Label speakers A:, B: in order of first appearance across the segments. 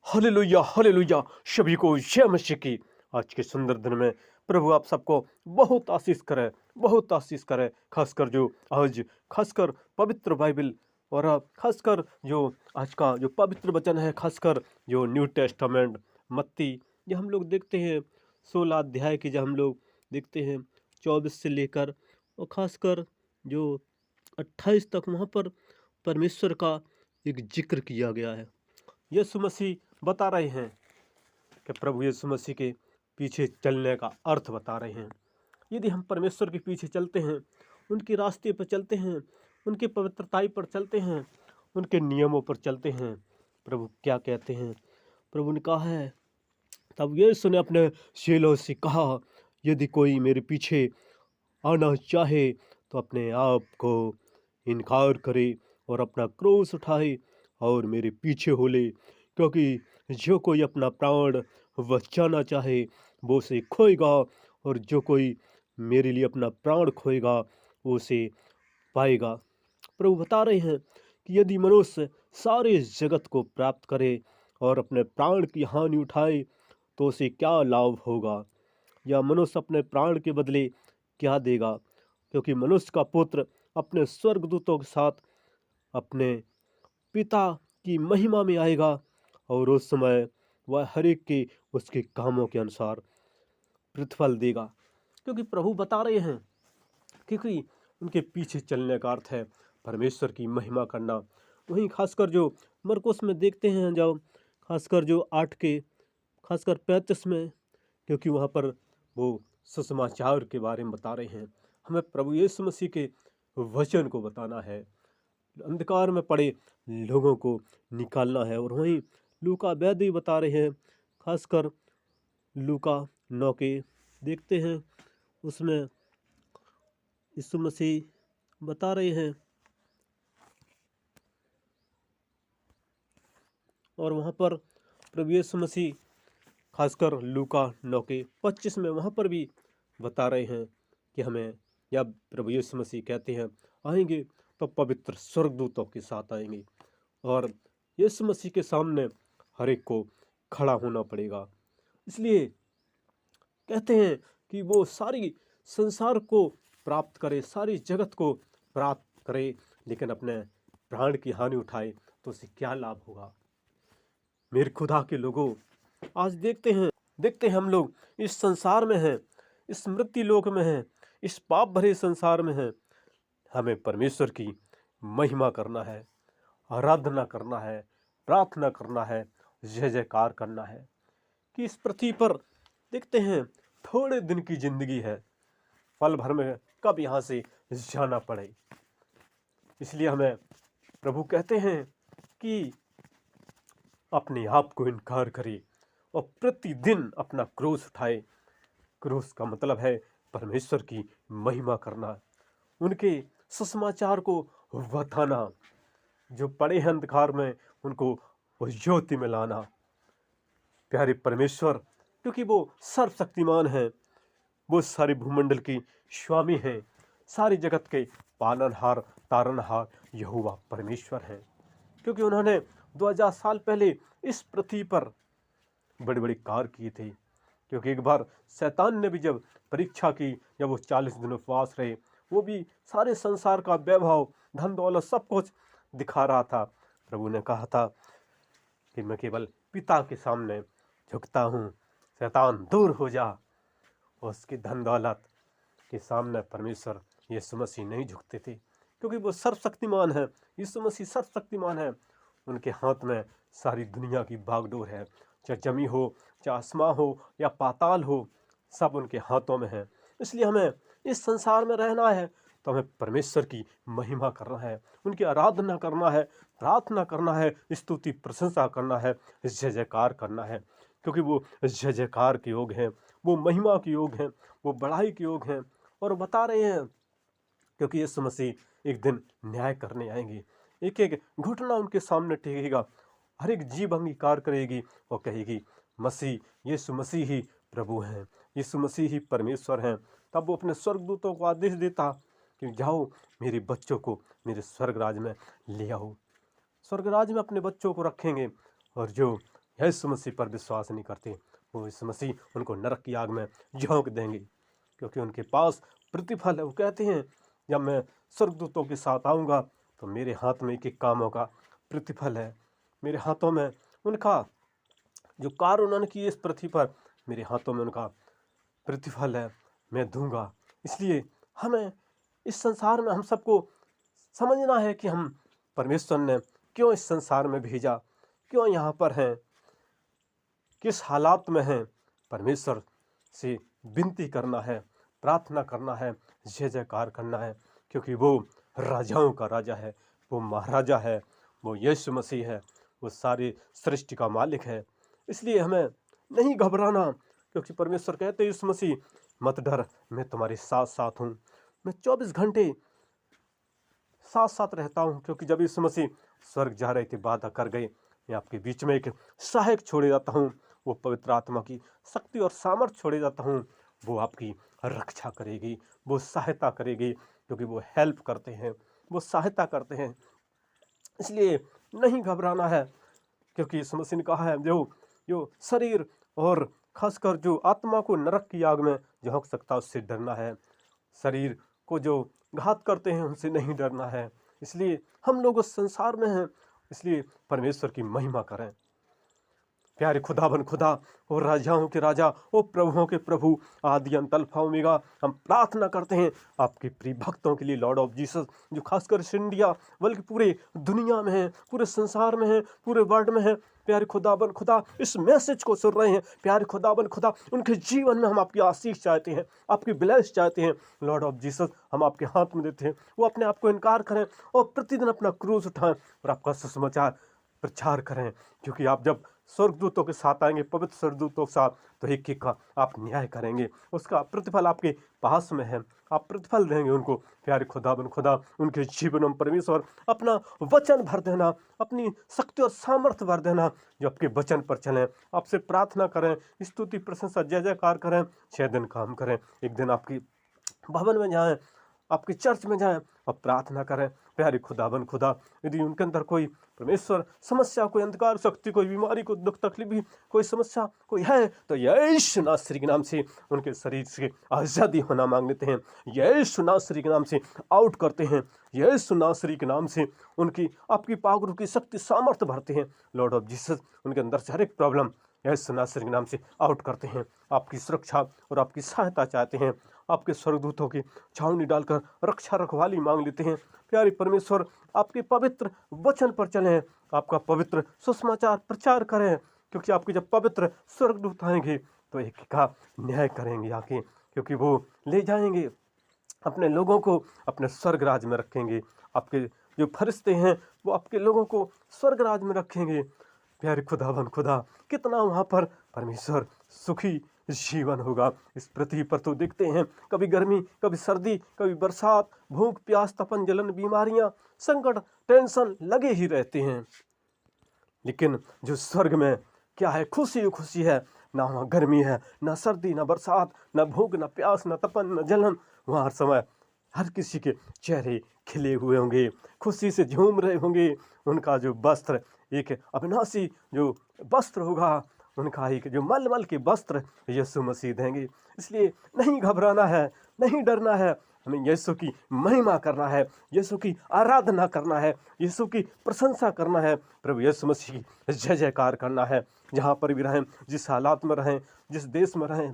A: Hallelujah hallelujah. सभी को जय मसीह की। आज के सुंदर दिन में प्रभु आप सबको बहुत आशीष करे। खासकर जो आज खासकर पवित्र बाइबल और खासकर जो आज का जो पवित्र वचन है, खासकर जो न्यू टेस्टामेंट मत्ती, ये हम लोग देखते हैं 16 अध्याय की, जब हम लोग देखते हैं 24 से लेकर और खासकर जो 28 तक, वहाँ पर परमेश्वर का एक जिक्र किया गया है। यीशु मसीह बता रहे हैं कि प्रभु यीशु मसीह के पीछे चलने का अर्थ बता रहे हैं। यदि हम परमेश्वर के पीछे चलते हैं, उनके रास्ते पर चलते हैं, उनके पवित्रताई पर चलते हैं, उनके नियमों पर चलते हैं, प्रभु क्या कहते हैं? प्रभु ने कहा है, तब यीशु ने अपने चेलों से कहा, यदि कोई मेरे पीछे आना चाहे तो अपने आप को इनकार करे और अपना क्रूस उठाए और मेरे पीछे हो ले। क्योंकि जो कोई अपना प्राण बचाना चाहे वो उसे खोएगा, और जो कोई मेरे लिए अपना प्राण खोएगा वो उसे पाएगा। प्रभु बता रहे हैं कि यदि मनुष्य सारे जगत को प्राप्त करे और अपने प्राण की हानि उठाए तो उसे क्या लाभ होगा, या मनुष्य अपने प्राण के बदले क्या देगा? क्योंकि मनुष्य का पुत्र अपने स्वर्गदूतों के साथ अपने पिता की महिमा में आएगा, और उस समय वह हर एक के उसके कामों के अनुसार प्रतिफल देगा। क्योंकि प्रभु बता रहे हैं, क्योंकि उनके पीछे चलने का अर्थ है परमेश्वर की महिमा करना। वहीं खासकर जो मरकुस में देखते हैं, जब खासकर जो 8 के खासकर 35 में, क्योंकि वहाँ पर वो सुसमाचार के बारे में बता रहे हैं। हमें प्रभु यीशु मसीह के वचन को बताना है, अंधकार में पड़े लोगों को निकालना है। और वहीं लूका वैद्य बता रहे हैं, खासकर लूका 9 के देखते हैं, उसमें यीशु मसीह बता रहे हैं, और वहाँ पर प्रभु यीशु मसीह खासकर लूका 9 के 25 में वहाँ पर भी बता रहे हैं कि हमें, या प्रभु यीशु मसीह कहते हैं, आएंगे तो पवित्र स्वर्गदूतों के साथ आएंगे, और यीशु मसीह के सामने हर एक को खड़ा होना पड़ेगा। इसलिए कहते हैं कि वो सारी संसार को प्राप्त करे, सारी जगत को प्राप्त करे, लेकिन अपने प्राण की हानि उठाए तो उसे क्या लाभ होगा? मेरे खुदा के लोगों, आज देखते हैं हम लोग इस संसार में हैं, इस मृत्यु लोक में हैं, इस पाप भरे संसार में हैं। हमें परमेश्वर की महिमा करना है, आराधना करना है, प्रार्थना करना है, जय जयकार करना है। कि इस पृथ्वी पर देखते हैं थोड़े दिन की जिंदगी है, पल भर में कब यहाँ से जाना पड़े। इसलिए हमें प्रभु कहते हैं कि अपने आप को इनकार करे और प्रतिदिन अपना क्रूस उठाए। क्रूस का मतलब है परमेश्वर की महिमा करना, उनके सुसमाचार को बताना, जो पड़े हैं अंधकार में उनको उस ज्योति में लाना। प्यारे परमेश्वर, क्योंकि वो सर्वशक्तिमान है, वो सारे भूमंडल की स्वामी हैं, सारी जगत के पालनहार तारनहार यहोवा परमेश्वर हैं। क्योंकि उन्होंने 2000 साल पहले इस पृथ्वी पर बड़े बड़े कार्य किए थे। क्योंकि एक बार शैतान ने भी जब परीक्षा की, जब वो 40 दिन उपवास रहे, वो भी सारे संसार का वैभव, धन दौलत सब कुछ दिखा रहा था। प्रभु ने कहा था कि मैं केवल पिता के सामने झुकता हूँ, शैतान दूर हो जा। उसकी धन दौलत के सामने परमेश्वर यीशु मसीह नहीं झुकते थे, क्योंकि वो सर्वशक्तिमान है। यीशु मसीह सर्वशक्तिमान है, उनके हाथ में सारी दुनिया की बागडोर है, चाहे जमी हो, चाहे आसमां हो या पाताल हो, सब उनके हाथों में है। इसलिए हमें इस संसार में रहना है तो हमें परमेश्वर की महिमा करना है, उनकी आराधना करना है, प्रार्थना करना है, स्तुति प्रशंसा करना है, जय जयकार करना है। क्योंकि वो जय जयकार के योग हैं, वो महिमा के योग हैं, वो बढ़ाई के योग हैं। और बता रहे हैं, क्योंकि यीशु मसीह एक दिन न्याय करने आएंगे, एक एक घुटना उनके सामने टेकेगा, हर एक जीभ अंगीकार करेगी और कहेगी मसीह, यीशु मसीह ही प्रभु हैं, यीशु मसीह ही परमेश्वर हैं। तब वो अपने स्वर्गदूतों को आदेश देता कि जाओ मेरे बच्चों को मेरे स्वर्ग राज में ले आओ। स्वर्ग राज में अपने बच्चों को रखेंगे, और जो यीशु मसीह पर विश्वास नहीं करते, वो यीशु मसीह उनको नरक की आग में झोंक देंगे, क्योंकि उनके पास प्रतिफल है। वो कहते हैं जब मैं स्वर्गदूतों के साथ आऊँगा तो मेरे हाथ में एक एक कामों का प्रतिफल है, मेरे हाथों में उनका जो कार्य उन्होंने किए इस पृथ्वी पर, मेरे हाथों में उनका प्रतिफल है, मैं दूंगा। इसलिए हमें इस संसार में हम सबको समझना है कि हम परमेश्वर ने क्यों इस संसार में भेजा, क्यों यहाँ पर हैं, किस हालात में हैं। परमेश्वर से विनती करना है, प्रार्थना करना है, जय जयकार करना है, क्योंकि वो राजाओं का राजा है, वो महाराजा है, वो यीशु मसीह है, वो सारी सृष्टि का मालिक है। इसलिए हमें नहीं घबराना, क्योंकि परमेश्वर कहते हैं यीशु मसीह मत डर, मैं तुम्हारे साथ साथ हूँ, मैं 24 घंटे साथ साथ रहता हूँ। क्योंकि जब यीशु मसीह स्वर्ग जा रहे थे वादा कर गए, मैं आपके बीच में एक सहायक छोड़े जाता हूँ, वो पवित्र आत्मा की शक्ति और सामर्थ छोड़े जाता हूँ, वो आपकी रक्षा करेगी, वो सहायता करेगी, क्योंकि वो हेल्प करते हैं, वो सहायता करते हैं। इसलिए नहीं घबराना है, क्योंकि यीशु मसीह ने कहा है जो जो शरीर और खासकर जो आत्मा को नरक की आग में झोंक सकता है उससे डरना है, शरीर को जो घात करते हैं उनसे नहीं डरना है। इसलिए हम लोग उस संसार में हैं, इसलिए परमेश्वर की महिमा करें। प्यारे खुदाबन खुदा, ओ राजाओं के राजा, ओ प्रभुओं के प्रभु, आदि अंत अल्फा ओमेगा, हम प्रार्थना करते हैं आपके प्रिय भक्तों के लिए लॉर्ड ऑफ जीसस, जो खासकर इंडिया बल्कि पूरे दुनिया में है, पूरे संसार में है, पूरे वर्ल्ड में है। प्यारे खुदाबन खुदा, इस मैसेज को सुन रहे हैं, प्यारे खुदाबन खुदा, उनके जीवन में हम आपकी आशीष चाहते हैं, आपकी ब्लेस चाहते हैं। लॉर्ड ऑफ जीसस, हम आपके हाथ में देते हैं, वो अपने आप को इनकार करें और प्रतिदिन अपना क्रूस उठाएं और आपका सुसमाचार प्रचार करें, क्योंकि आप जब स्वर्गदूतों के साथ आएंगे, पवित्र स्वर्गदूतों के साथ, तो एक एक का आप न्याय करेंगे, उसका प्रतिफल आपके पास में है, आप प्रतिफल देंगे उनको। प्यारे खुदाबन खुदा, उनके जीवन में परमेश्वर अपना वचन भर देना, अपनी शक्ति और सामर्थ्य भर देना, जो आपके वचन पर चलें, आपसे प्रार्थना करें, स्तुति प्रशंसा जय जयकार करें, 6 दिन काम करें, एक दिन आपकी भवन में जाएं, आपके चर्च में जाएं और प्रार्थना करें। प्यारे खुदाबन खुदा, यदि उनके अंदर कोई परमेश्वर समस्या, कोई अंधकार शक्ति, कोई बीमारी, कोई दुख तकलीफ भी, कोई समस्या कोई है, तो यीशु नासरी के नाम से उनके शरीर से आज़ादी होना मांग लेते हैं, यीशु नासरी के नाम से आउट करते हैं, यीशु नासरी के नाम से उनकी आपकी पावरों की शक्ति सामर्थ्य भरते हैं। लॉर्ड ऑफ जीसस, उनके अंदर से हर एक प्रॉब्लम यीशु नासरी के नाम से आउट करते हैं, आपकी सुरक्षा और आपकी सहायता चाहते हैं, आपके स्वर्गदूतों की छावनी डालकर रक्षा रखवाली मांग लेते हैं। प्यारे परमेश्वर, आपके पवित्र वचन पर चलें, आपका पवित्र सुसमाचार प्रचार करें, क्योंकि आपके जब पवित्र स्वर्गदूत आएंगे तो एक का न्याय करेंगे आके, क्योंकि वो ले जाएंगे अपने लोगों को, अपने स्वर्ग राज में रखेंगे। आपके जो फरिश्ते हैं वो आपके लोगों को स्वर्ग राज में रखेंगे। प्यारे खुदावन खुदा, कितना वहाँ पर परमेश्वर सुखी जीवन होगा। इस पृथ्वी पर तो देखते हैं कभी गर्मी, कभी सर्दी, कभी बरसात, भूख प्यास, तपन जलन, बीमारियां, संकट, टेंशन लगे ही रहते हैं। लेकिन जो स्वर्ग में क्या है, खुशी ही खुशी है, ना वहाँ गर्मी है, ना सर्दी, ना बरसात, ना भूख, ना प्यास, ना तपन, ना जलन। वहाँ हर समय हर किसी के चेहरे खिले हुए होंगे, खुशी से झूम रहे होंगे। उनका जो वस्त्र एक अविनाशी जो वस्त्र होगा, उनका एक जो मलमल के वस्त्र यीशु मसीह देंगे। इसलिए नहीं घबराना है, नहीं डरना है, हमें यीशु की महिमा करना है, यीशु की आराधना करना है, यीशु की प्रशंसा करना है, प्रभु यीशु मसीह की जय जयकार करना है। जहाँ पर भी रहें, जिस हालात में रहें, जिस देश में रहें,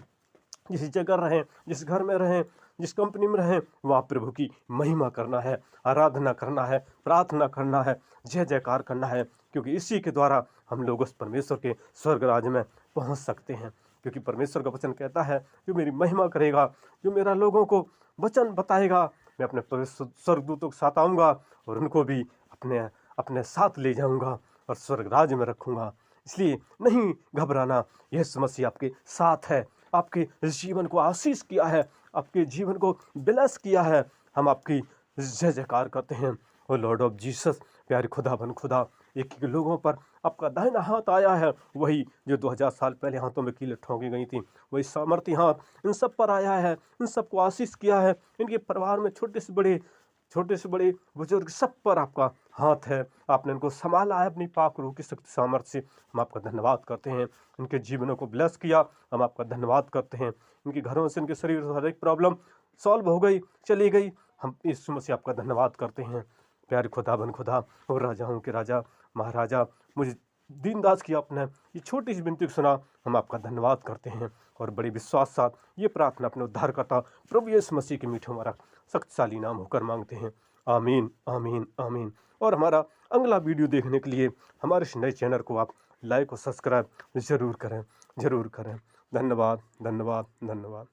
A: जिस जगह रहें, जिस घर में रहें, जिस कंपनी में रहें, वहाँ प्रभु की महिमा करना है, आराधना करना है, प्रार्थना करना है, जय जयकार करना है, क्योंकि इसी के द्वारा हम लोग उस परमेश्वर के स्वर्ग राज में पहुँच सकते हैं। क्योंकि परमेश्वर का वचन कहता है, जो मेरी महिमा करेगा, जो मेरा लोगों को वचन बताएगा, मैं अपने पवित्र स्वर्गदूतों के साथ आऊँगा और उनको भी अपने साथ ले जाऊँगा और स्वर्ग राज में रखूँगा। इसलिए नहीं घबराना, यीशु मसीह आपके साथ है, आपके जीवन को आशीष किया है, आपके जीवन को ब्लेस किया है। हम आपकी जय जयकार करते हैं। ओ लॉर्ड ऑफ जीसस, प्यारे खुदाबन खुदा, एक एक लोगों पर आपका दाहिना हाथ आया है, वही जो 2000 साल पहले हाथों में कीलें ठोंकी गई थी, वही सामर्थी हाथ इन सब पर आया है, इन सबको आशीष किया है। इनके परिवार में छोटे से बड़े छोटे से बड़े बुजुर्ग सब पर आपका हाथ है। आपने इनको संभाला है अपनी पाक रूह की शक्ति सामर्थ्य से। हम आपका धन्यवाद करते हैं। इनके जीवनों को ब्लेस किया, हम आपका धन्यवाद करते हैं। इनके घरों से, इनके शरीर से हर एक प्रॉब्लम सॉल्व हो गई, चली गई। हम इस समय से आपका धन्यवाद करते हैं। प्यारे खुदाबंद खुदा और राजाओं के राजा महाराजा, मुझे दीनदास की आपने ये छोटी सी विनती को सुना। हम आपका धन्यवाद करते हैं और बड़े विश्वास साथ ये प्रार्थना अपने उद्धारकर्ता प्रभु यीशु मसीह के मीठे हमारा शक्तिशाली नाम होकर मांगते हैं। आमीन, आमीन, आमीन। और हमारा अगला वीडियो देखने के लिए हमारे इस नए चैनल को आप लाइक और सब्सक्राइब ज़रूर करें, ज़रूर करें। धन्यवाद, धन्यवाद, धन्यवाद।